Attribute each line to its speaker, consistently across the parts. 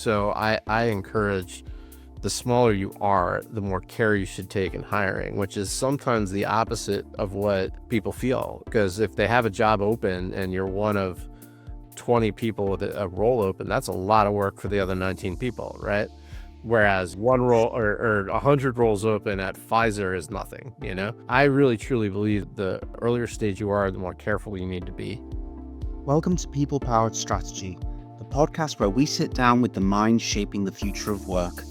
Speaker 1: So I encourage the smaller you are, the more care you should take in hiring, which is sometimes the opposite of what people feel. Because if they have a job open and you're one of 20 people with a role open, that's a lot of work for the other 19 people, right? Whereas one role or 100 roles open at Pfizer is nothing, you know? I really truly believe the earlier stage you are, the more careful you need to be.
Speaker 2: Welcome to People Powered Strategy, the podcast where we sit down with the minds shaping the future of work.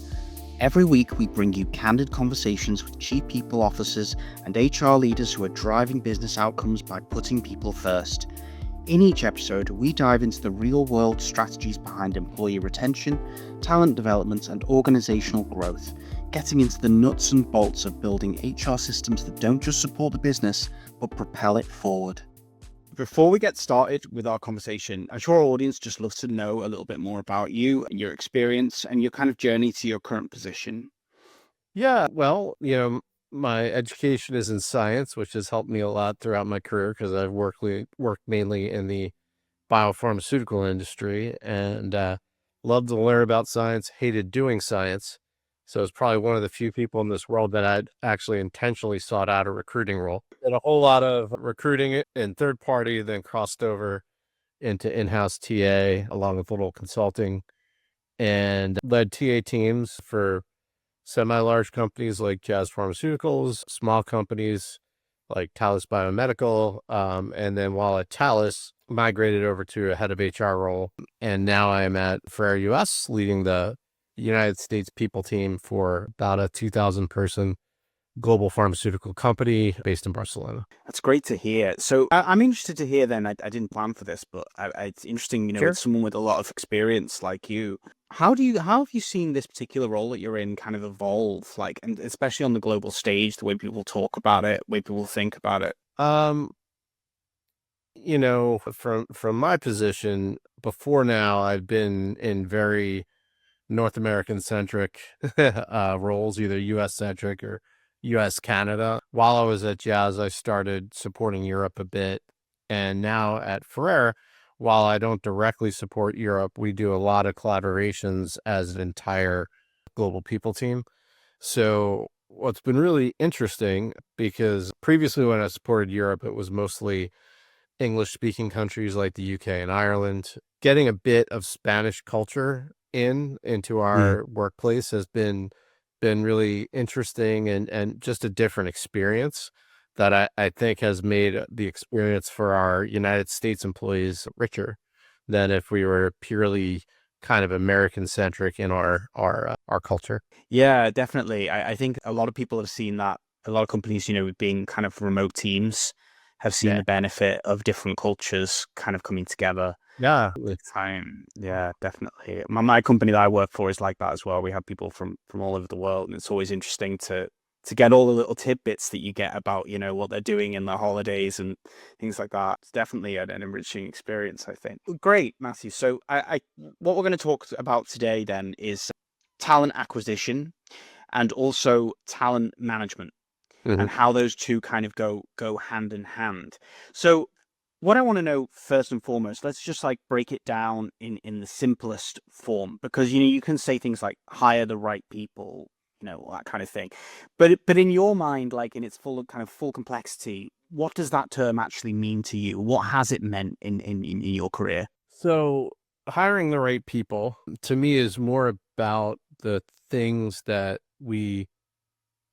Speaker 2: Every week, we bring you candid conversations with chief people officers and HR leaders who are driving business outcomes by putting people first. In each episode, we dive into the real-world strategies behind employee retention, talent development, and organizational growth, getting into the nuts and bolts of building HR systems that don't just support the business, but propel it forward. Before we get started with our conversation, I'm sure our audience just loves to know a little bit more about you and your experience and your kind of journey to your current position.
Speaker 1: Yeah, well, my education is in science, which has helped me a lot throughout my career because I've worked mainly in the biopharmaceutical industry and loved to learn about science, hated doing science. So it's probably one of the few people in this world that I'd actually intentionally sought out a recruiting role. Did a whole lot of recruiting in third party, then crossed over into in-house TA along with a little consulting and led TA teams for semi-large companies like Jazz Pharmaceuticals, small companies like Talis Biomedical. And then while at Talis, migrated over to a head of HR role. And now I am at Ferrer US, leading the United States people team for about a 2,000 person global pharmaceutical company based in Barcelona.
Speaker 2: That's great to hear. So I'm interested to hear then, I didn't plan for this, but it's interesting,
Speaker 1: Sure.
Speaker 2: with someone with a lot of experience like you. How have you seen this particular role that you're in kind of evolve, like, and especially on the global stage, the way people talk about it, the way people think about it?
Speaker 1: From my position before now, I've been in very North American centric roles, either US centric or US Canada. While I was at Jazz, I started supporting Europe a bit. And now at Ferrer, while I don't directly support Europe, we do a lot of collaborations as an entire global people team. So what's been really interesting, because previously when I supported Europe, it was mostly English-speaking countries like the UK and Ireland. Getting a bit of Spanish culture into our workplace has been really interesting and just a different experience that I think has made the experience for our United States employees richer than if we were purely kind of American-centric in our culture.
Speaker 2: Yeah, definitely. I think a lot of people have seen that. A lot of companies, being kind of remote teams, have seen
Speaker 1: Yeah.
Speaker 2: the benefit of different cultures kind of coming together.
Speaker 1: Yeah.
Speaker 2: Time. Yeah, definitely. My company that I work for is like that as well. We have people from all over the world, and it's always interesting to get all the little tidbits that you get about, what they're doing in their holidays and things like that. It's definitely an enriching experience, I think. Great, Matthew. So what we're going to talk about today then is talent acquisition and also talent management.
Speaker 1: Mhm.
Speaker 2: And how those two kind of go hand in hand. So what I want to know first and foremost, let's just like break it down in the simplest form, because you can say things like hire the right people, that kind of thing. But in your mind, like in its full complexity, what does that term actually mean to you? What has it meant in your career?
Speaker 1: So hiring the right people to me is more about the things that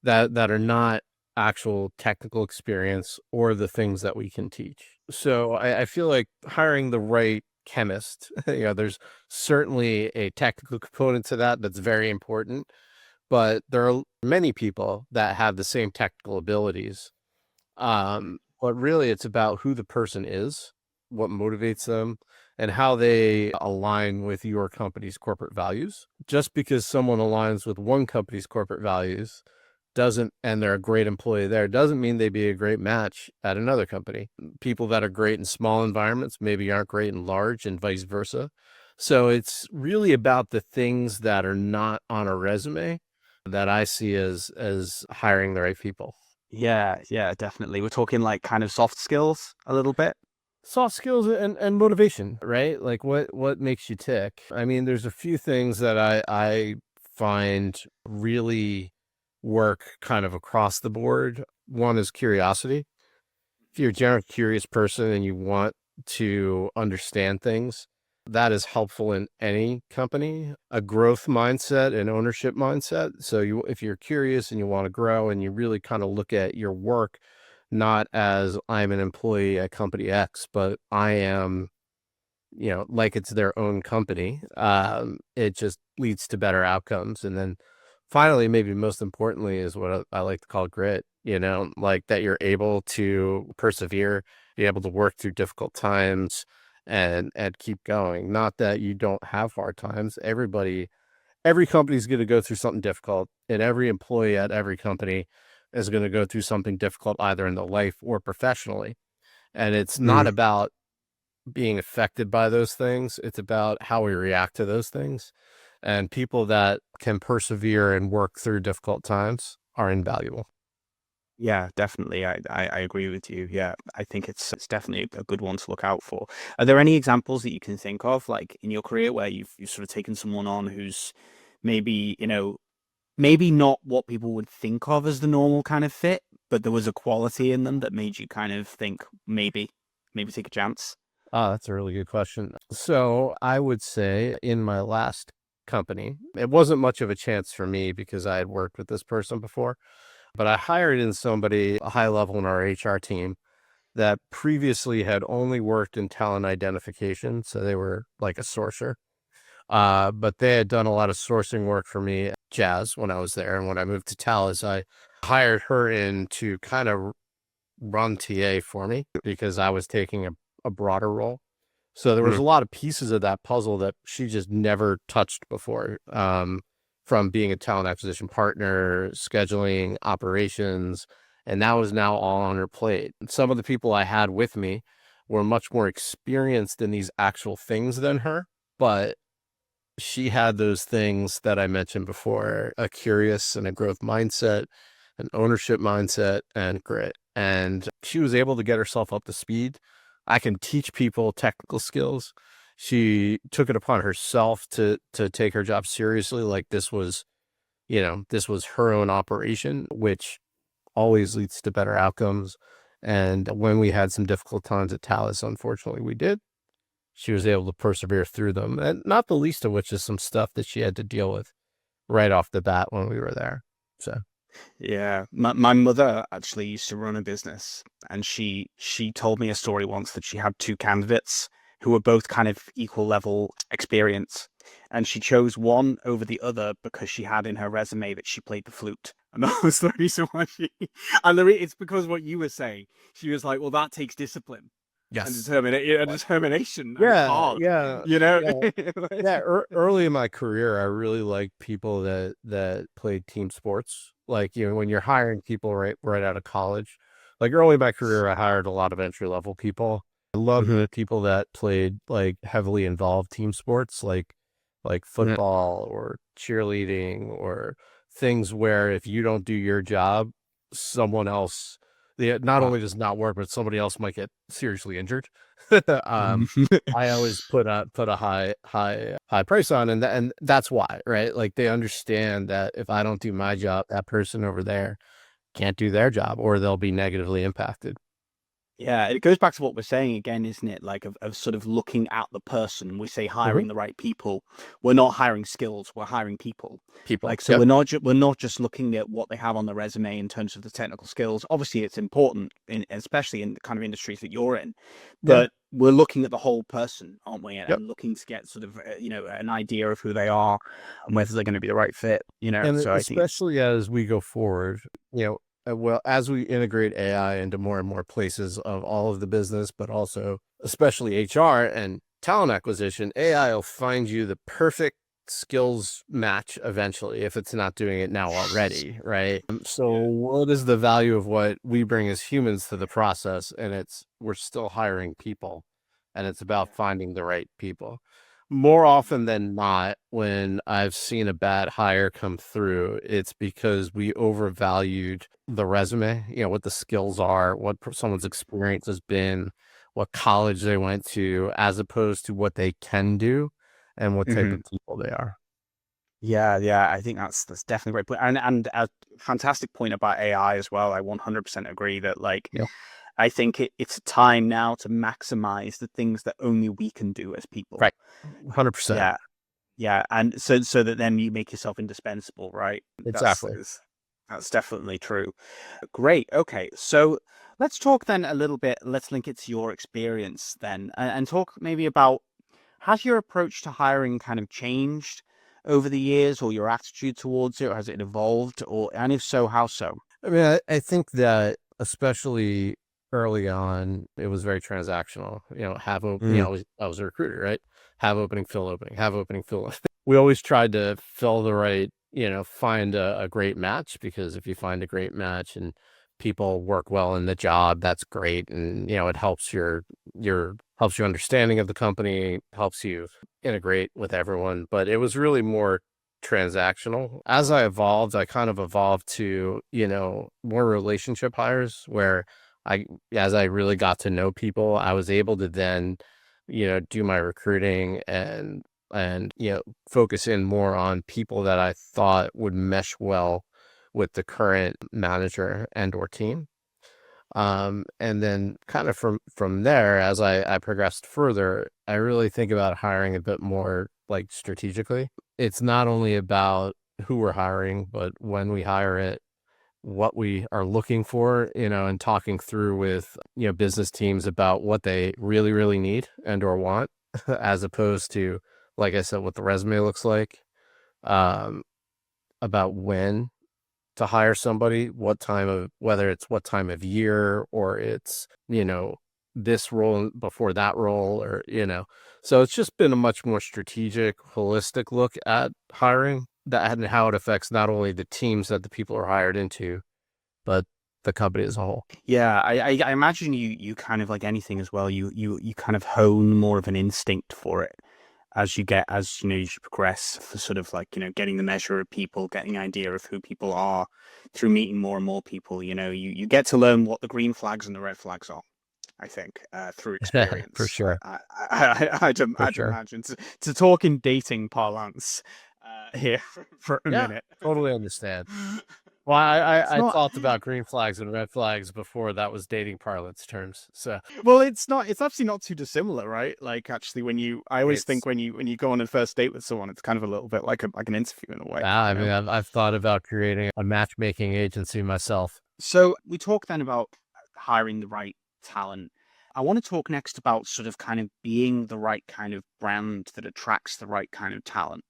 Speaker 1: that are not actual technical experience or the things that we can teach. So I feel like hiring the right chemist, there's certainly a technical component to that that's very important, but there are many people that have the same technical abilities. But really it's about who the person is, what motivates them, and how they align with your company's corporate values. Just because someone aligns with one company's corporate values and they're a great employee there, doesn't mean they'd be a great match at another company. People that are great in small environments maybe aren't great in large, and vice versa. So it's really about the things that are not on a resume that I see as hiring the right people.
Speaker 2: Yeah, definitely. We're talking like kind of soft skills a little bit.
Speaker 1: Soft skills and motivation, right? Like what makes you tick? I mean, there's a few things that I find really work kind of across the board. One is curiosity. If you're a general curious person and you want to understand things, that is helpful in any company. A growth mindset and ownership mindset. So if you're curious and you want to grow and you really kind of look at your work not as I'm an employee at company X, but I am, like it's their own company. It just leads to better outcomes. And then finally, maybe most importantly, is what I like to call grit, like that you're able to persevere, be able to work through difficult times and keep going. Not that you don't have hard times. Every company is going to go through something difficult, and every employee at every company is going to go through something difficult either in their life or professionally. And it's not
Speaker 2: Mm.
Speaker 1: about being affected by those things. It's about how we react to those things. And people that can persevere and work through difficult times are invaluable.
Speaker 2: Yeah, definitely. I agree with you. Yeah, I think it's definitely a good one to look out for. Are there any examples that you can think of, like in your career, where you've sort of taken someone on who's maybe, maybe not what people would think of as the normal kind of fit, but there was a quality in them that made you kind of think maybe take a chance?
Speaker 1: Ah, that's a really good question. So I would say in my last company, it wasn't much of a chance for me because I had worked with this person before, but I hired in somebody a high level in our HR team that previously had only worked in talent identification. So they were like a sourcer. But they had done a lot of sourcing work for me at Jazz when I was there. And when I moved to Talus, I hired her in to kind of run TA for me because I was taking a broader role. So there was
Speaker 2: Mm.
Speaker 1: a lot of pieces of that puzzle that she just never touched before. From being a talent acquisition partner, scheduling, operations, and that was now all on her plate. Some of the people I had with me were much more experienced in these actual things than her, but she had those things that I mentioned before, a curious and a growth mindset, an ownership mindset, and grit. And she was able to get herself up to speed. I can teach people technical skills. She took it upon herself to take her job seriously. Like this was her own operation, which always leads to better outcomes. And when we had some difficult times at Talus, unfortunately, we did, she was able to persevere through them, and not the least of which is some stuff that she had to deal with right off the bat when we were there. So,
Speaker 2: Yeah, my mother actually used to run a business, and she told me a story once that she had two candidates who were both kind of equal level experience, and she chose one over the other because she had in her resume that she played the flute. And that was the reason why it's because what you were saying. She was like, well, that takes discipline and
Speaker 1: yes.
Speaker 2: determination, and it's
Speaker 1: Yeah,
Speaker 2: hard,
Speaker 1: yeah,
Speaker 2: you know?
Speaker 1: yeah, yeah. Early in my career, I really liked people that played team sports. Like when you're hiring people right out of college. Like early in my career, I hired a lot of entry level people. I loved
Speaker 2: Hmm.
Speaker 1: people that played like heavily involved team sports, like
Speaker 2: Yeah.
Speaker 1: football or cheerleading or things where if you don't do your job, someone else, not
Speaker 2: Ah.
Speaker 1: only does not work, but somebody else might get seriously injured. um, I always put a high price on, and that's why, right? Like they understand that if I don't do my job, that person over there can't do their job, or they'll be negatively impacted.
Speaker 2: Yeah, it goes back to what we're saying again, isn't it? Like of sort of looking at the person. We say
Speaker 1: Mhm.
Speaker 2: hiring the right people. We're not hiring skills, we're hiring people.
Speaker 1: People,
Speaker 2: Like so
Speaker 1: yep,
Speaker 2: we're not just looking at what they have on the resume in terms of the technical skills. Obviously it's important in especially in the kind of industries that you're in.
Speaker 1: yeah,
Speaker 2: But we're looking at the whole person, aren't we?
Speaker 1: yep.
Speaker 2: And looking to get sort of an idea of who they are and whether they're going to be the right fit.
Speaker 1: And
Speaker 2: So I think it's
Speaker 1: especially as we go forward, well, as we integrate AI into more and more places of all of the business, but also especially HR and talent acquisition, AI will find you the perfect skills match eventually if it's not doing it now already, right? So
Speaker 2: yeah.
Speaker 1: what is the value of what we bring as humans to the process? And we're still hiring people, and it's about
Speaker 2: Yeah.
Speaker 1: finding the right people. More often than not, when I've seen a bad hire come through, it's because we overvalued the resume, what the skills are, what someone's experience has been. what college they went to, as opposed to what they can do and what type
Speaker 2: Hmm.
Speaker 1: of people they are.
Speaker 2: Yeah, yeah, I think that's definitely a great point, and a fantastic point about AI as well. I 100% agree that like
Speaker 1: Yeah,
Speaker 2: I think it's a time now to maximize the things that only we can do as people.
Speaker 1: right. 100%.
Speaker 2: Yeah, yeah, and so that then you make yourself indispensable, right? That's
Speaker 1: Exactly.
Speaker 2: is that's definitely true. Great. Okay, so let's talk then a little bit. Let's link it to your experience then, and talk maybe about has your approach to hiring kind of changed over the years, or your attitude towards it, or has it evolved, or and if so, how so?
Speaker 1: I mean, I think that especially early on, it was very transactional.
Speaker 2: Mm.
Speaker 1: I was a recruiter, right? Have opening, fill opening, have opening, fill opening. We always tried to fill the right, find a great match, because if you find a great match and people work well in the job, that's great. And, it helps helps your understanding of the company, helps you integrate with everyone. But it was really more transactional. As I evolved, I kind of evolved to, more relationship hires where as I really got to know people, I was able to then, do my recruiting and, focus in more on people that I thought would mesh well with the current manager and or team. And then kind of from there, as I progressed further, I really think about hiring a bit more like strategically. It's not only about who we're hiring, but when we hire it, what we are looking for, and talking through with, business teams about what they really, really need and or want, as opposed to, like I said, what the resume looks like, um, about when to hire somebody, whether it's what time of year or it's, this role before that role so it's just been a much more strategic, holistic look at hiring that and how it affects not only the teams that the people are hired into, but the company as a whole.
Speaker 2: Yeah, I imagine you kind of like anything as well. You kind of hone more of an instinct for it as as you progress for sort of like getting the measure of people, getting an idea of who people are through meeting more and more people. You get to learn what the green flags and the red flags are. I think through
Speaker 1: For
Speaker 2: experience.
Speaker 1: sure. For
Speaker 2: I'd
Speaker 1: sure.
Speaker 2: imagine to talk in dating parlance here for a
Speaker 1: Yeah,
Speaker 2: minute.
Speaker 1: totally understand. Well,
Speaker 2: It's
Speaker 1: I
Speaker 2: not.
Speaker 1: thought about green flags and red flags before that was dating parlance terms. So
Speaker 2: Well, it's not. It's actually not too dissimilar, right? Like, actually, I always think
Speaker 1: it's,
Speaker 2: when you go on a first date with someone, it's kind of a little bit like an interview in a way,
Speaker 1: I mean, I've thought about creating a matchmaking agency myself.
Speaker 2: So we talk then about hiring the right talent. I want to talk next about sort of kind of being the right kind of brand that attracts the right kind of talent.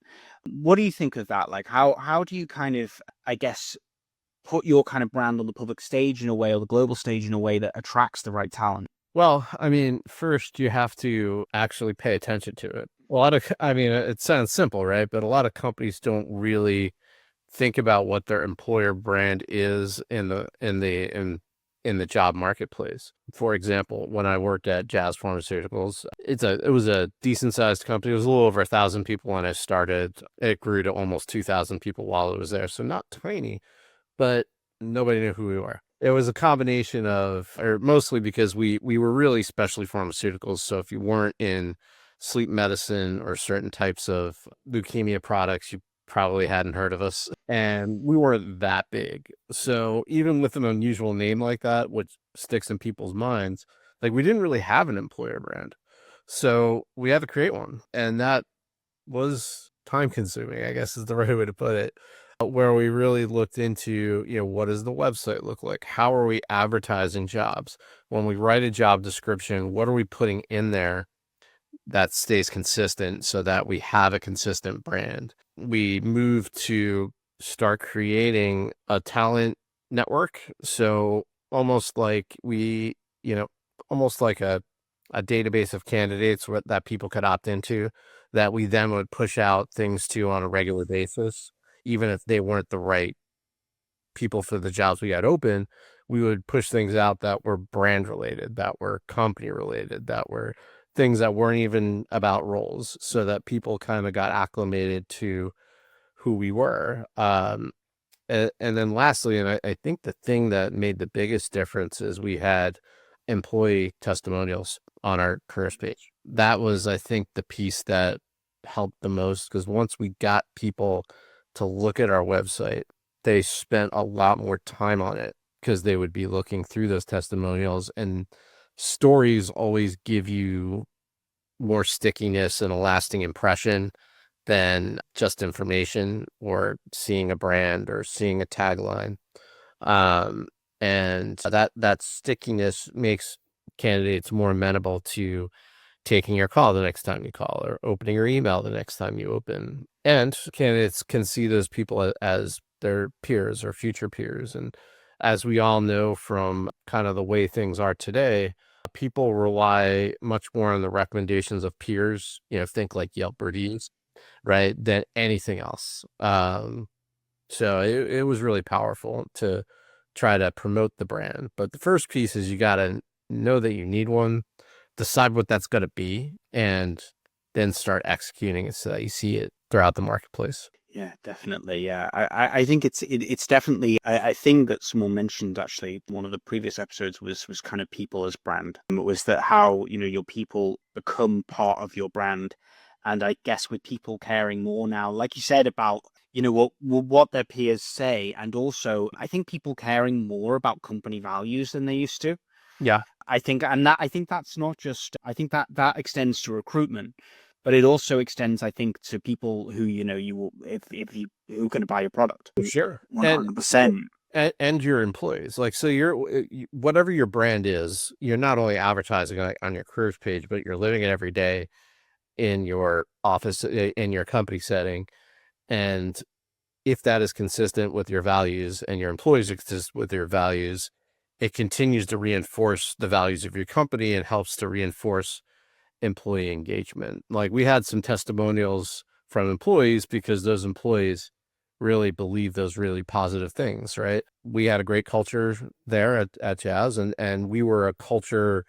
Speaker 2: What do you think of that? Like, how do you kind of, I guess, put your kind of brand on the public stage in a way or the global stage in a way that attracts the right talent?
Speaker 1: Well, I mean, first you have to actually pay attention to it. I mean, it sounds simple, right? But a lot of companies don't really think about what their employer brand is in the job marketplace. For example, when I worked at Jazz Pharmaceuticals, it was a decent sized company. It was a little over 1,000 people when I started. It grew to almost 2,000 people while it was there, so not tiny, but nobody knew who we were. It was a combination of, or mostly because we were really specialty pharmaceuticals. So if you weren't in sleep medicine or certain types of leukemia products, you probably hadn't heard of us. And we weren't that big. So even with an unusual name like that, which sticks in people's minds, like we didn't really have an employer brand. So we had to create one. And that was time consuming, I guess is the right way to put it. Where we really looked into, what does the website look like? How are we advertising jobs? When we write a job description, what are we putting in there that stays consistent so that we have a consistent brand? We moved to start creating a talent network. So almost like almost like a database of candidates that people could opt into, that we then would push out things to on a regular basis, even if they weren't the right people for the jobs we had open. We would push things out that were brand related, that were company related, that were things that weren't even about roles, so that people kind of got acclimated to who we were. And then lastly, and I think the thing that made the biggest difference is we had employee testimonials. on our careers page. That was, I think, the piece that helped the most, because once we got people to look at our website, they spent a lot more time on it because they would be looking through those testimonials, and stories always give you more stickiness and a lasting impression than just information or seeing a brand or seeing a tagline. Um, and that stickiness makes candidates more amenable to taking your call the next time you call, or opening your email the next time you open. And candidates can see those people as their peers or future peers. And as we all know from kind of the way things are today, people rely much more on the recommendations of peers, think like Yelp reviews, right, than anything else. So it was really powerful to try to promote the brand. But the first piece is you got to know that you need one, decide what that's going to be, and then start executing it so that you see it throughout the marketplace.
Speaker 2: Yeah, definitely. Yeah, I think it's definitely I think that someone mentioned actually one of the previous episodes was kind of people as brand. It was that how your people become part of your brand, and I guess with people caring more now, like you said about what their peers say, and also I think people caring more about company values than they used to.
Speaker 1: Yeah,
Speaker 2: I think, and that I think that's not just. I think that extends to recruitment, but it also extends, I think, to people who you will if you who are going to buy your product.
Speaker 1: sure.
Speaker 2: 100%.
Speaker 1: And your employees, like, so whatever your brand is, you're not only advertising on your careers page, but you're living it every day in your office, in your company setting. And if that is consistent with your values and your employees are consistent with your values, it continues to reinforce the values of your company and helps to reinforce employee engagement. Like, we had some testimonials from employees because those employees really believe those really positive things, right? We had a great culture there at Jazz, and we were a culture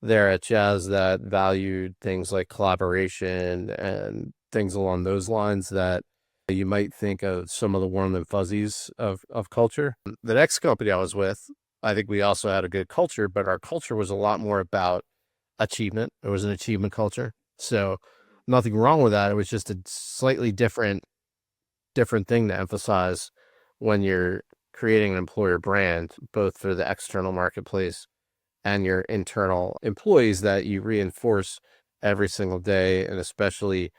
Speaker 1: there at Jazz that valued things like collaboration and things along those lines that you might think of some of the warm and fuzzies of culture. The next company I was with, I think we also had a good culture, but our culture was a lot more about achievement. It was an achievement culture. So nothing wrong with that. It was just a slightly different thing to emphasize when you're creating an employer brand, both for the external marketplace and your internal employees, that you reinforce every single day, and especially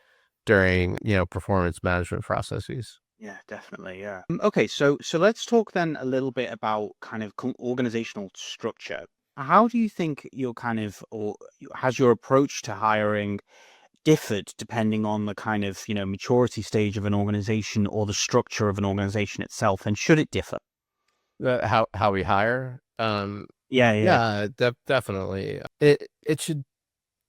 Speaker 1: during, performance management processes.
Speaker 2: Yeah, definitely. Yeah. Okay, so let's talk then a little bit about kind of organizational structure. How do you think your kind of or has your approach to hiring differed depending on the kind of maturity stage of an organization or the structure of an organization itself, and should it differ?
Speaker 1: How we hire?
Speaker 2: Yeah, yeah.
Speaker 1: Yeah, definitely. It should,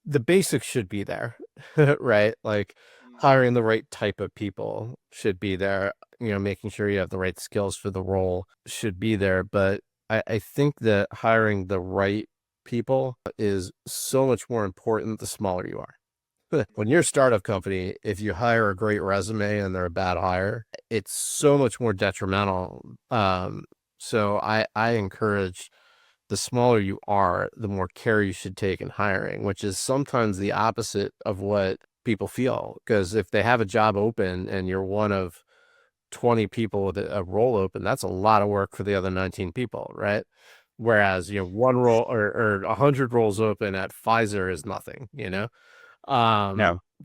Speaker 1: the basics should be there, right? Like, hiring the right type of people should be there. Making sure you have the right skills for the role should be there. But I think that hiring the right people is so much more important the smaller you are. When you're a startup company, if you hire a great resume and they're a bad hire, it's so much more detrimental. So I encourage, the smaller you are, the more care you should take in hiring, which is sometimes the opposite of what people feel. Because if they have a job open and you're one of 20 people with a role open, that's a lot of work for the other 19 people, right? Whereas, one role or 100 roles open at Pfizer is nothing.
Speaker 2: No.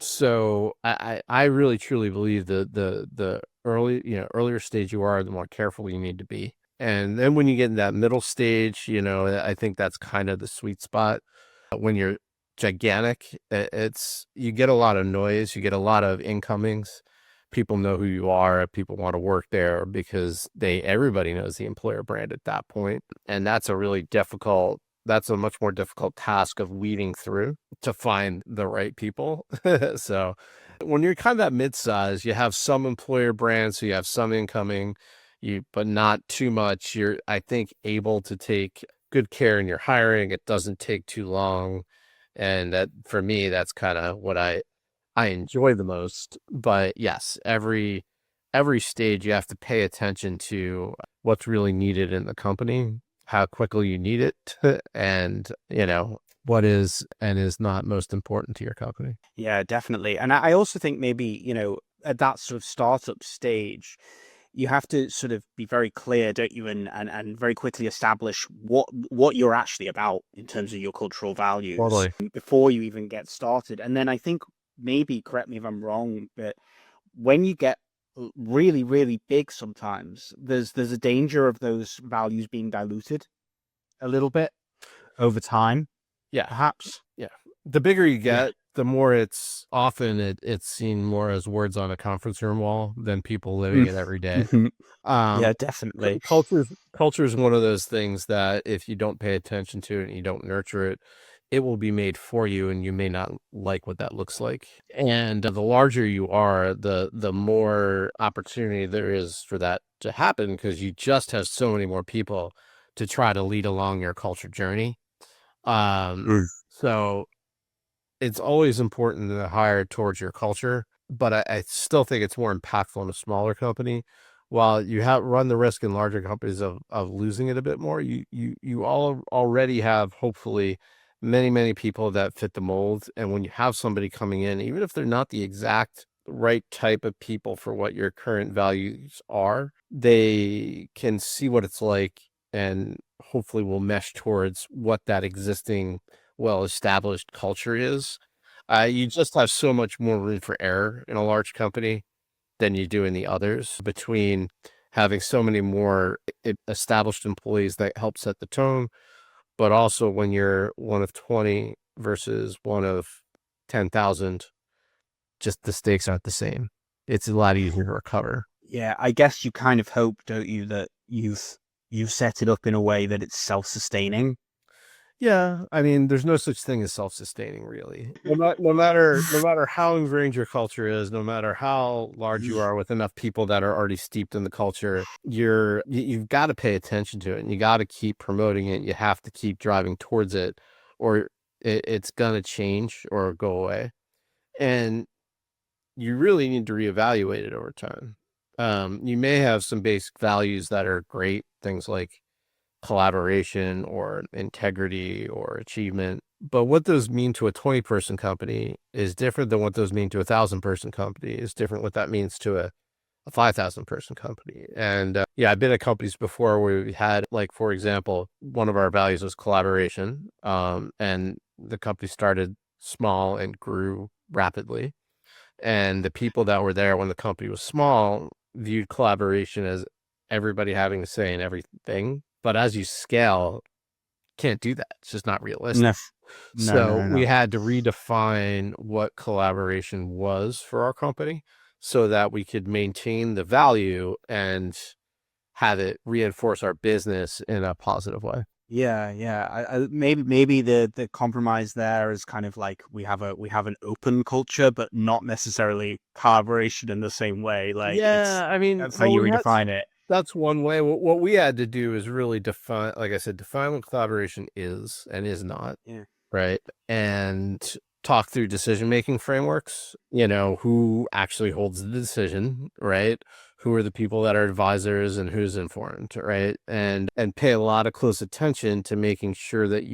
Speaker 1: So I really truly believe the earlier stage you are, the more careful you need to be. And then when you get in that middle stage, I think that's kind of the sweet spot. When you're gigantic, you get a lot of noise, you get a lot of incomings. People know who you are. People want to work there because everybody knows the employer brand at that point. And that's a much more difficult task of weeding through to find the right people. So when you're kind of that mid-size, you have some employer brands, so you have some incoming, but not too much. You're, I think, able to take good care in your hiring. It doesn't take too long. And that, for me, that's kind of what I enjoy the most. But yes, every stage you have to pay attention to what's really needed in the company, how quickly you need it, and what is and is not most important to your company.
Speaker 2: Yeah, definitely. And I also think maybe, at that sort of startup stage, you have to sort of be very clear, don't you, and very quickly establish what you're actually about in terms of your cultural values
Speaker 1: Totally.
Speaker 2: before you even get started. And then I think maybe, correct me if I'm wrong, but when you get really, really big, sometimes there's a danger of those values being diluted a little bit over time,
Speaker 1: Yeah.
Speaker 2: perhaps.
Speaker 1: Yeah. The bigger you
Speaker 2: Yeah.
Speaker 1: get, the more it's seen more as words on a conference room wall than people living
Speaker 2: Mm.
Speaker 1: it every day.
Speaker 2: Mhm.
Speaker 1: Um,
Speaker 2: Yeah, definitely.
Speaker 1: culture is one of those things that if you don't pay attention to it and you don't nurture it, it will be made for you, and you may not like what that looks like. And the larger you are, the more opportunity there is for that to happen, because you just have so many more people to try to lead along your culture journey.
Speaker 2: Mm.
Speaker 1: So it's always important to hire towards your culture, but I still think it's more impactful in a smaller company. While you have run the risk in larger companies of losing it a bit more, you all already have hopefully many people that fit the mold. And when you have somebody coming in, even if they're not the exact right type of people for what your current values are, they can see what it's like and hopefully will mesh towards what that existing well-established culture is. You just have so much more room for error in a large company than you do in the others, between having so many more established employees that help set the tone, but also when you're one of 20 versus one of 10,000, just the stakes aren't the same. It's a lot easier to recover.
Speaker 2: Yeah, I guess you kind of hope, don't you, that you've set it up in a way that it's self-sustaining.
Speaker 1: Yeah, I mean, there's no such thing as self-sustaining, really. No matter how ingrained your culture is, no matter how large you are with enough people that are already steeped in the culture, you've got to pay attention to it, and you got to keep promoting it. You have to keep driving towards it, or it's gonna change or go away. And you really need to reevaluate it over time. You may have some basic values that are great, things like collaboration or integrity or achievement. But what those mean to a 20-person company is different than what those mean to a 1,000-person company, is different what that means to a 5,000-person company. And yeah, I've been at companies before where we had, like, for example, one of our values was collaboration. And the company started small and grew rapidly. And the people that were there when the company was small viewed collaboration as everybody having a say in everything. But as you scale, can't do that. It's just not realistic.
Speaker 2: No, no, no,
Speaker 1: So
Speaker 2: no,
Speaker 1: we
Speaker 2: no.
Speaker 1: had to redefine what collaboration was for our company so that we could maintain the value and have it reinforce our business in a positive way.
Speaker 2: Yeah, yeah. Maybe the compromise there is kind of like we have an open culture, but not necessarily collaboration in the same way. Like
Speaker 1: Yeah, I mean,
Speaker 2: that's how you redefine it.
Speaker 1: that's one way. What we had to do is really define, like I said, define what collaboration is and is not,
Speaker 2: Yeah.
Speaker 1: right? And talk through decision-making frameworks, who actually holds the decision, right? Who are the people that are advisors and who's informed, right? And pay a lot of close attention to making sure that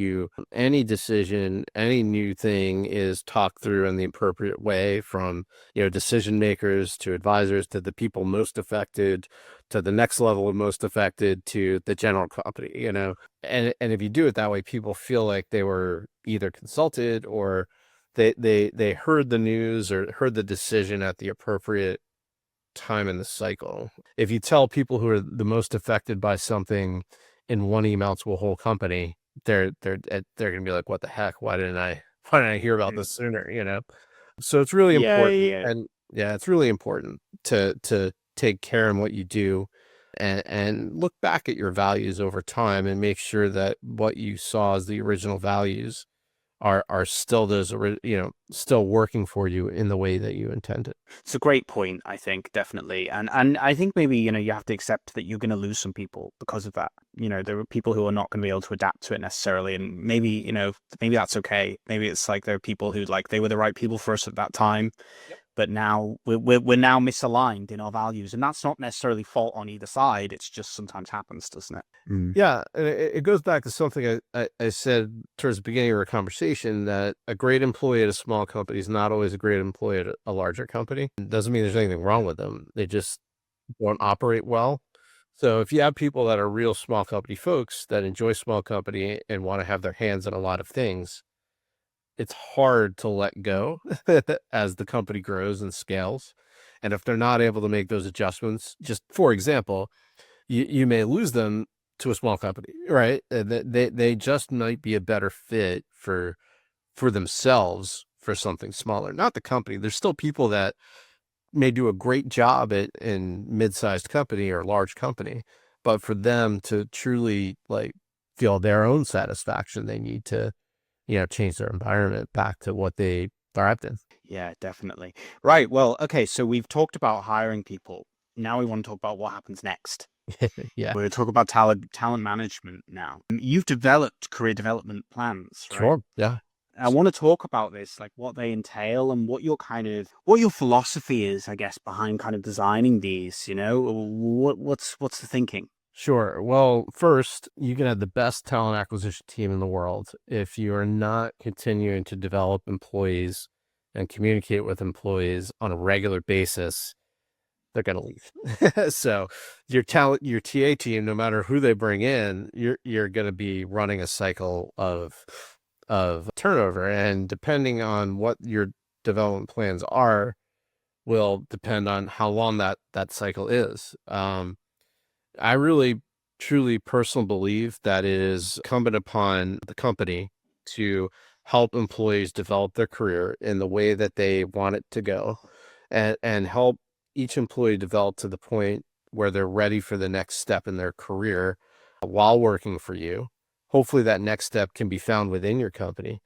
Speaker 1: any decision, any new thing is talked through in the appropriate way, from, decision makers to advisors to the people most affected to the next level of most affected to the general company, and if you do it that way, people feel like they were either consulted or they heard the news or heard the decision at the appropriate time in the cycle. If you tell people who are the most affected by something in one email to a whole company, they're gonna be like, what the heck? Why didn't I hear about
Speaker 2: Mm.
Speaker 1: this sooner? So it's really
Speaker 2: Yeah,
Speaker 1: important.
Speaker 2: yeah.
Speaker 1: And yeah, it's really important to take care in what you do, and look back at your values over time and make sure that what you saw as the original values are still still working for you in the way that you intended.
Speaker 2: It's a great point, I think, definitely. And I think maybe, you have to accept that you're going to lose some people because of that. There are people who are not going to be able to adapt to it necessarily. And maybe that's okay. Maybe it's like there are people who, like, they were the right people for us at that time. but now we're now misaligned in our values, and that's not necessarily fault on either side. It's just sometimes happens, doesn't it?
Speaker 1: Yeah, and it goes back to something I said towards the beginning of our conversation, that a great employee at a small company is not always a great employee at a larger company. It doesn't mean there's anything wrong with them. They just won't operate well. So if you have people that are real small company folks that enjoy small company and want to have their hands on a lot of things, it's hard to let go as the company grows and scales. And if they're not able to make those adjustments, just for example, you may lose them to a small company, right? They just might be a better fit for themselves for something smaller, not the company. There's still people that may do a great job in mid-sized company or large company, but for them to truly like feel their own satisfaction, they need to, change their environment back to what they thrived in.
Speaker 2: Yeah, definitely. Right. Well, okay. So we've talked about hiring people. Now we want to talk about what happens next.
Speaker 1: Yeah,
Speaker 2: We're talking about talent management now. You've developed career development plans, right?
Speaker 1: sure. Yeah.
Speaker 2: I want to talk about this, like what they entail and what your philosophy is, I guess, behind kind of designing these, what's the thinking?
Speaker 1: Sure. Well, first, you can have the best talent acquisition team in the world. If you are not continuing to develop employees and communicate with employees on a regular basis, they're going to leave. So your TA team, no matter who they bring in, you're going to be running a cycle of turnover. And depending on what your development plans are, will depend on how long that cycle is. I really, truly, personally believe that it is incumbent upon the company to help employees develop their career in the way that they want it to go, and help each employee develop to the point where they're ready for the next step in their career while working for you. Hopefully that next step can be found within your company,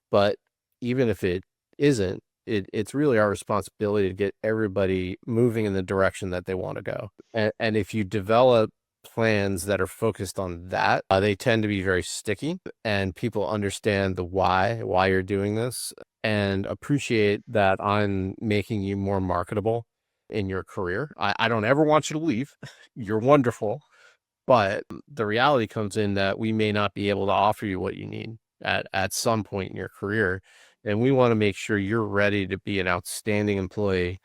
Speaker 1: but even if it isn't, it's really our responsibility to get everybody moving in the direction that they want to go. And if you develop plans that are focused on that, they tend to be very sticky, and people understand the why you're doing this, and appreciate that I'm making you more marketable in your career. I don't ever want you to leave. You're wonderful. But the reality comes in that we may not be able to offer you what you need at some point in your career. And we want to make sure you're ready to be an outstanding employee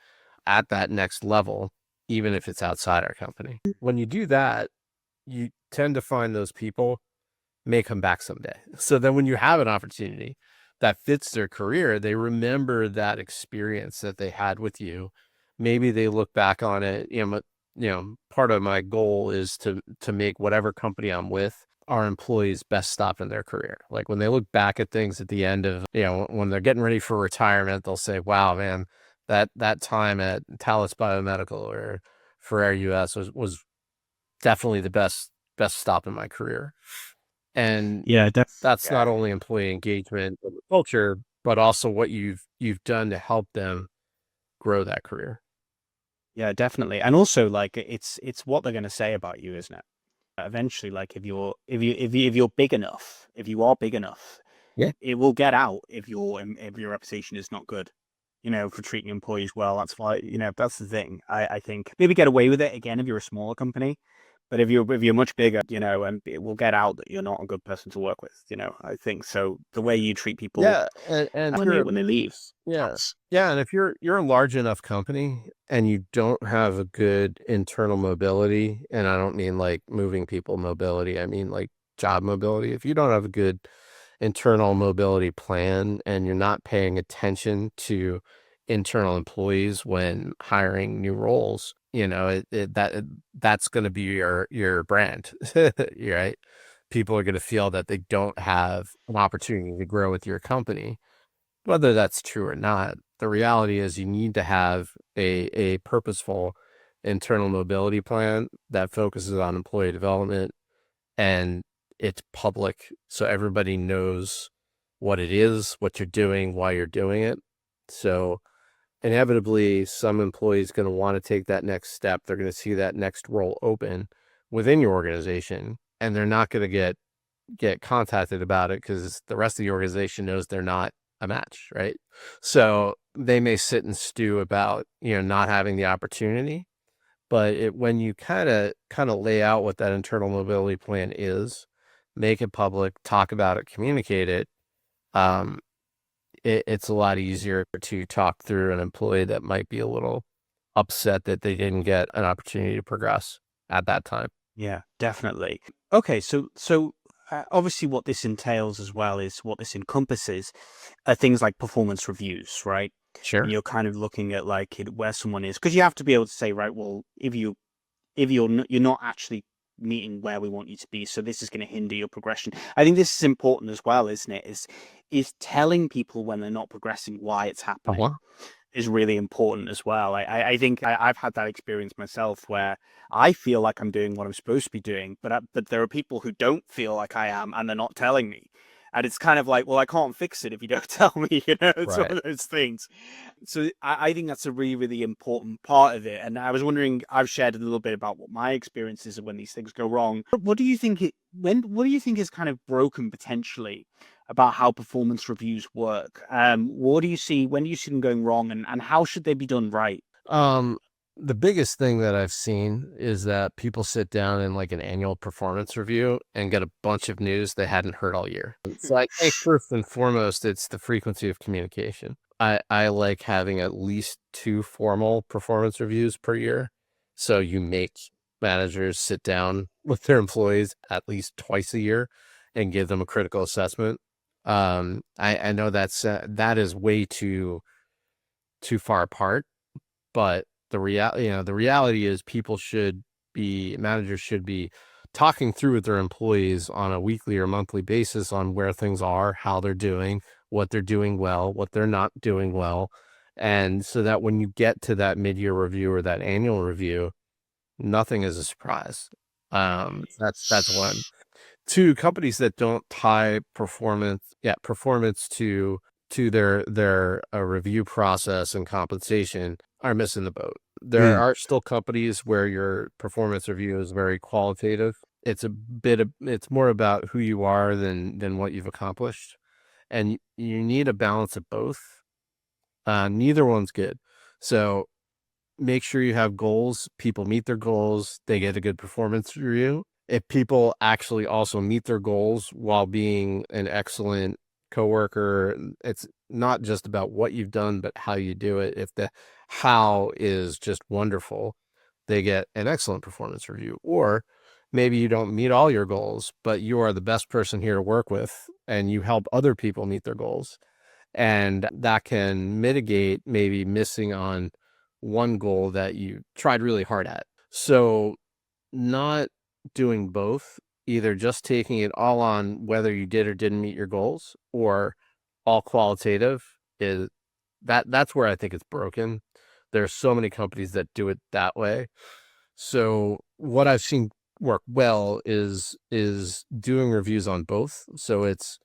Speaker 1: at that next level, even if it's outside our company. When you do that, you tend to find those people may come back someday. So then when you have an opportunity that fits their career, they remember that experience that they had with you. Maybe they look back on it. Part of my goal is to make whatever company I'm with our employees' best stop in their career. Like when they look back at things at the end of, when they're getting ready for retirement, they'll say, wow, man, that time at Talis Biomedical or Ferrer US was definitely the best stop in my career. And
Speaker 2: Yeah,
Speaker 1: that's not only employee engagement and culture, but also what you've done to help them grow that career.
Speaker 2: Yeah, definitely. And also like it's what they're going to say about you, isn't it? Eventually, like if you're big enough, if you are big enough,
Speaker 1: Yeah.
Speaker 2: it will get out if your reputation is not good. For treating employees well. That's why, that's the thing. I think maybe get away with it again if you're a smaller company, but if you're much bigger, and it will get out that you're not a good person to work with. I think so. The way you treat people,
Speaker 1: Yeah, and
Speaker 2: when they leave,
Speaker 1: yeah, yeah, and if you're a large enough company and you don't have a good internal mobility, and I don't mean like moving people mobility, I mean like job mobility. If you don't have a good internal mobility plan and you're not paying attention to internal employees when hiring new roles, that's going to be your brand, right? People are going to feel that they don't have an opportunity to grow with your company. Whether that's true or not, the reality is you need to have a purposeful internal mobility plan that focuses on employee development, and it's public so everybody knows what it is, what you're doing, why you're doing it. So inevitably, some employees going to want to take that next step. They're going to see that next role open within your organization, and they're not going to get contacted about it because the rest of the organization knows they're not a match, right? So they may sit and stew about, not having the opportunity, but when you kind of lay out what that internal mobility plan is, make it public, talk about it, communicate it, um, it's a lot easier to talk through an employee that might be a little upset that they didn't get an opportunity to progress at that time.
Speaker 2: Yeah, definitely. Okay, so obviously what this entails as well is what this encompasses are things like performance reviews, right? And
Speaker 1: Sure.
Speaker 2: you're kind of looking at like where someone is, because you have to be able to say, right, well, if you're not actually meeting where we want you to be, so this is going to hinder your progression. I think this is important as well, isn't it? Is telling people when they're not progressing why it's happening
Speaker 1: Uh-huh.
Speaker 2: is really important as well. I think I've had that experience myself where I feel like I'm doing what I'm supposed to be doing, but there are people who don't feel like I am, and they're not telling me. And it's kind of like, well, I can't fix it if you don't tell me, it's one
Speaker 1: Right.
Speaker 2: of those things. So I think that's a really, really important part of it. And I was wondering, I've shared a little bit about what my experiences of when these things go wrong. What do you think what do you think is kind of broken potentially about how performance reviews work? What do you see, when do you see them going wrong, and how should they be done right?
Speaker 1: Um, the biggest thing that I've seen is that people sit down in like an annual performance review and get a bunch of news they hadn't heard all year. So I think first and foremost, it's the frequency of communication. I like having at least 2 formal performance reviews per year. So you make managers sit down with their employees at least twice a year and give them a critical assessment. I know that is way too far apart, but the reality is managers should be talking through with their employees on a weekly or monthly basis on where things are, how they're doing, what they're doing well, what they're not doing well. And so that when you get to that mid-year review or that annual review, nothing is a surprise. That's one. Two, companies that don't tie performance to their review process and compensation are missing the boat. There
Speaker 2: Mm.
Speaker 1: are still companies where your performance review is very qualitative. It's more about who you are than what you've accomplished, and you need a balance of both. Neither one's good. So make sure you have goals. People meet their goals, they get a good performance review. If people actually also meet their goals while being an excellent coworker, it's not just about what you've done, but how you do it. If the how is just wonderful, they get an excellent performance review. Or maybe you don't meet all your goals, but you are the best person here to work with and you help other people meet their goals. And that can mitigate maybe missing on one goal that you tried really hard at. So not doing both, either just taking it all on whether you did or didn't meet your goals, or all qualitative, is that's where I think it's broken. There's so many companies that do it that way. So what I've seen work well is doing reviews on both. So it's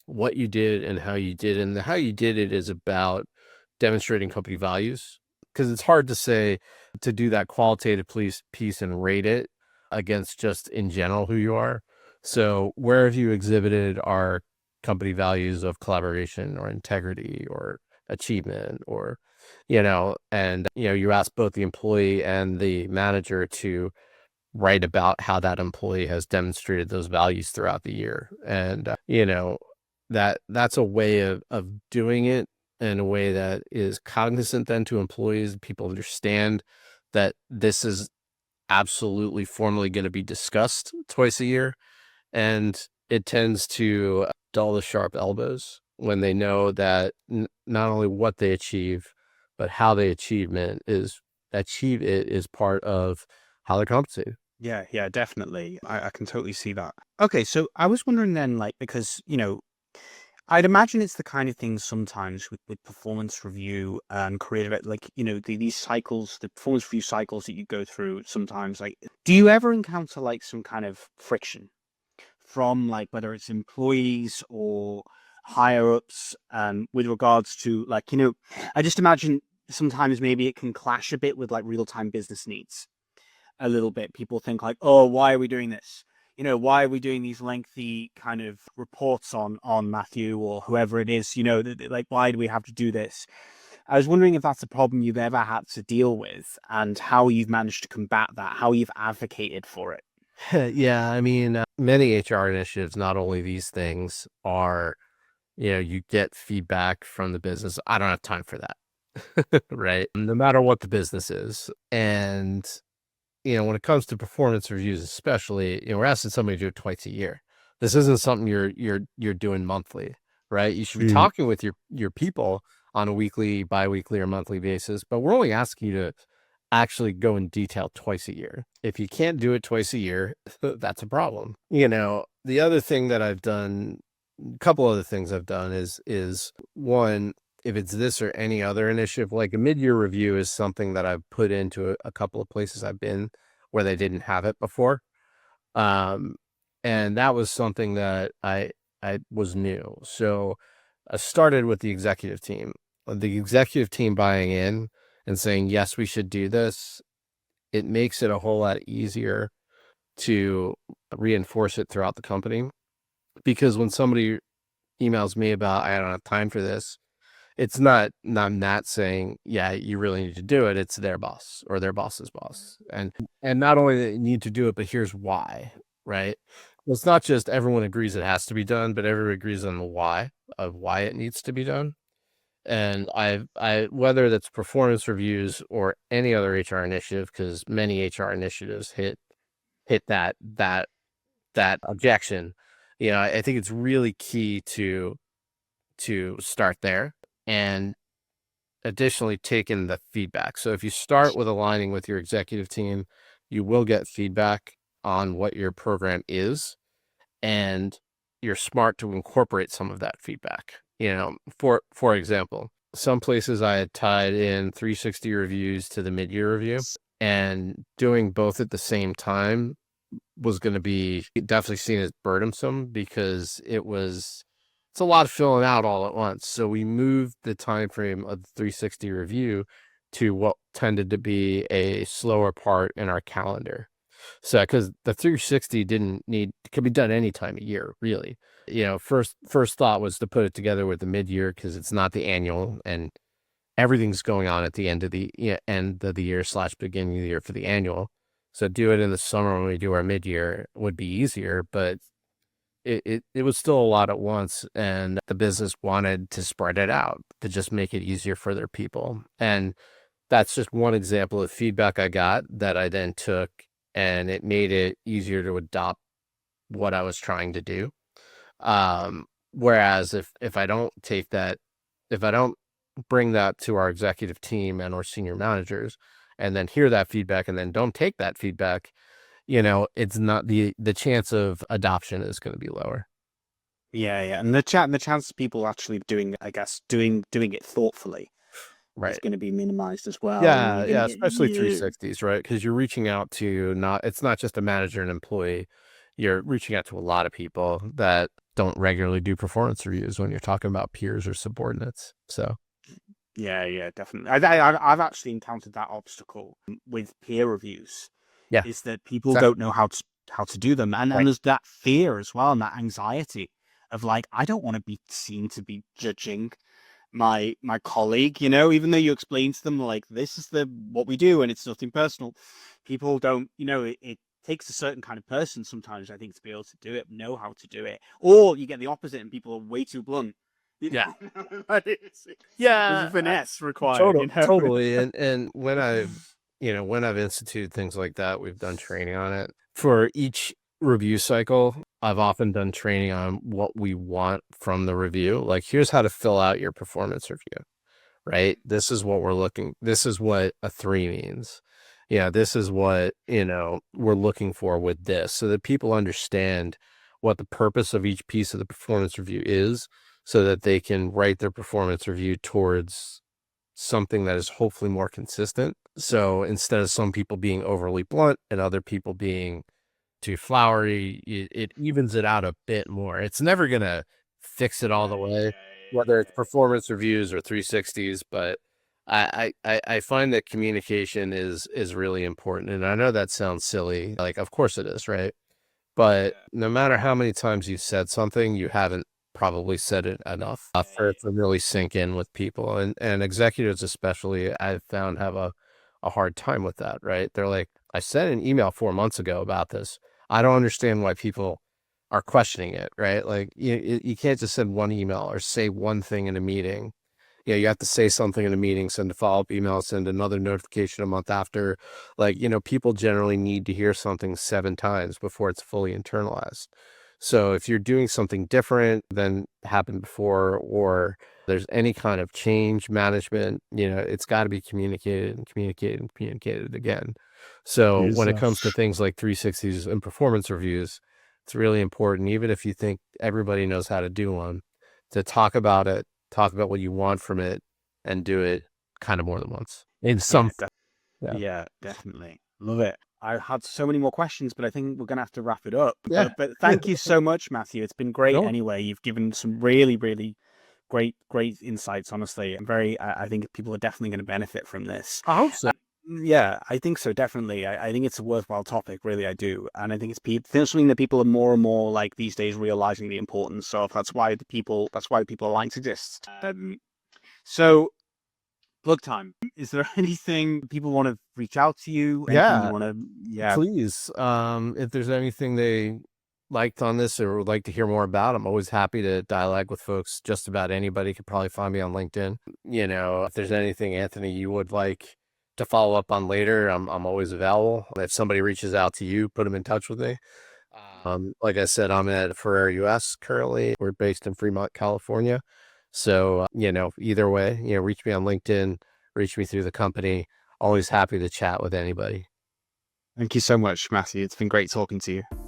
Speaker 1: what you did and how you did. And the how you did it is about demonstrating company values, because it's hard to say to do that qualitative piece and rate it against just in general who you are. So where have you exhibited our company values of collaboration or integrity or achievement, or and you ask both the employee and the manager to write about how that employee has demonstrated those values throughout the year. And that's a way of doing it in a way that is cognizant then to employees. People understand that this is absolutely formally going to be discussed twice a year, and it tends to dull the sharp elbows when they know that not only what they achieve, but how they achieve it is part of how they're compensated.
Speaker 2: Yeah, yeah, definitely. I can totally see that. Okay, so I was wondering then, like, because, I'd imagine it's the kind of thing sometimes with performance review and creative, like, these cycles, the performance review cycles that you go through sometimes, like, do you ever encounter like some kind of friction from like whether it's employees or higher ups with regards to like, I just imagine sometimes maybe it can clash a bit with like real time business needs a little bit. People think like, oh, why are we doing this? why are we doing these lengthy kind of reports on Matthew or whoever it is? Like, why do we have to do this? I was wondering if that's a problem you've ever had to deal with and how you've managed to combat that, how you've advocated for it.
Speaker 1: Yeah, I mean, many HR initiatives, not only these things, are, you get feedback from the business. I don't have time for that, right? No matter what the business is. And, when it comes to performance reviews, especially, we're asking somebody to do it twice a year. This isn't something you're doing monthly, right? You should be
Speaker 2: Mm.
Speaker 1: talking with your people on a weekly, biweekly, or monthly basis, but we're only asking you to actually go in detail twice a year. If you can't do it twice a year, that's a problem. The other thing that I've done, a couple other things I've done is one, if it's this or any other initiative, like a mid-year review is something that I've put into a couple of places I've been where they didn't have it before. And that was something that I was new. So I started with the executive team. The executive team buying in and saying, yes, we should do this, it makes it a whole lot easier to reinforce it throughout the company. Because when somebody emails me about, I don't have time for this, it's not saying, yeah, you really need to do it. It's their boss or their boss's boss. And not only they need to do it, but here's why, right? Well, it's not just everyone agrees it has to be done, but everyone agrees on the why of why it needs to be done. And I whether that's performance reviews or any other HR initiative, because many HR initiatives hit that objection. I think it's really key to start there, and additionally take in the feedback. So if you start with aligning with your executive team, you will get feedback on what your program is, and you're smart to incorporate some of that feedback. For example, some places I had tied in 360 reviews to the mid-year review, and doing both at the same time was going to be definitely seen as burdensome because it's a lot of filling out all at once. So we moved the time frame of the 360 review to what tended to be a slower part in our calendar. So, because the 360 could be done any time of year, really. First thought was to put it together with the mid-year because it's not the annual, and everything's going on at the end of the year / beginning of the year for the annual. So do it in the summer when we do our mid-year would be easier, but it was still a lot at once, and the business wanted to spread it out to just make it easier for their people. And that's just one example of feedback I got that I then took, and it made it easier to adopt what I was trying to do. Whereas if I don't take that, if I don't bring that to our executive team and or senior managers, and then hear that feedback and then don't take that feedback, it's not the chance of adoption is going to be lower.
Speaker 2: Yeah, and the chance of people actually doing, I guess, doing it thoughtfully is
Speaker 1: Right.
Speaker 2: going to be minimized as well. And
Speaker 1: Yeah,
Speaker 2: you're going
Speaker 1: yeah,
Speaker 2: to
Speaker 1: especially
Speaker 2: get
Speaker 1: 360s, right? Because you're reaching out to it's not just a manager and employee. You're reaching out to a lot of people that don't regularly do performance reviews when you're talking about peers or subordinates. So
Speaker 2: yeah, definitely. I've actually encountered that obstacle with peer reviews,
Speaker 1: yeah,
Speaker 2: is that people
Speaker 1: exactly.
Speaker 2: don't know how to do them, and
Speaker 1: Right.
Speaker 2: there's that fear as well, and that anxiety of like, I don't want to be seen to be judging my colleague, even though you explain to them like this is the what we do and it's nothing personal. People don't, it takes a certain kind of person sometimes, I think, to be able to do it, know how to do it. Or you get the opposite and people are way too blunt.
Speaker 1: Yeah.
Speaker 2: There's a
Speaker 1: Yeah,
Speaker 2: finesse required,
Speaker 1: totally. And when I've instituted things like that, we've done training on it. For each review cycle, I've often done training on what we want from the review. Like, here's how to fill out your performance review, right? This is what a 3 means. Yeah, this is what, we're looking for with this, so that people understand what the purpose of each piece of the performance review is, so that they can write their performance review towards something that is hopefully more consistent. So instead of some people being overly blunt and other people being too flowery, it evens it out a bit more. It's never going to fix it all the way, whether it's performance reviews or 360s, but I find that communication is really important. And I know that sounds silly. Like, of course it is, right? But no matter how many times you said something, you haven't probably said it enough for it to really sink in with people. And executives especially, I've found have a hard time with that, right? They're like, I sent an email 4 months ago about this. I don't understand why people are questioning it, right? Like you can't just send one email or say one thing in a meeting. Yeah, you have to say something in a meeting, send a follow-up email, send another notification a month after. Like, people generally need to hear something 7 times before it's fully internalized. So if you're doing something different than happened before, or there's any kind of change management, it's got to be communicated and communicated and communicated again. So when it comes to things like 360s and performance reviews, it's really important, even if you think everybody knows how to do one, to talk about it, talk about what you want from it, and do it kind of more than once. In some,
Speaker 2: Yeah, definitely. Love it. I had so many more questions, but I think we're going to have to wrap it up.
Speaker 1: yeah.
Speaker 2: But thank you so much, Matthew. It's been great
Speaker 1: No,
Speaker 2: anyway. You've given some really, really great insights, honestly. I think people are definitely going to benefit from this.
Speaker 1: I hope so.
Speaker 2: Yeah, I think so, definitely. I think it's a worthwhile topic, really, I do. And I think it's something that people are more and more like these days realizing the importance of. That's why People Alliance exists. So plug time. Is there anything people want to reach out to you? Anything you want to,
Speaker 1: Please. If there's anything they liked on this or would like to hear more about, I'm always happy to dialogue with folks. Just about anybody could probably find me on LinkedIn. If there's anything, Anthony, you would like to follow up on later, I'm always available. If somebody reaches out to you, put them in touch with me. Like I said, I'm at Ferrer US currently. We're based in Fremont, California. So, either way, reach me on LinkedIn, reach me through the company. Always happy to chat with anybody.
Speaker 2: Thank you so much, Matthew. It's been great talking to you.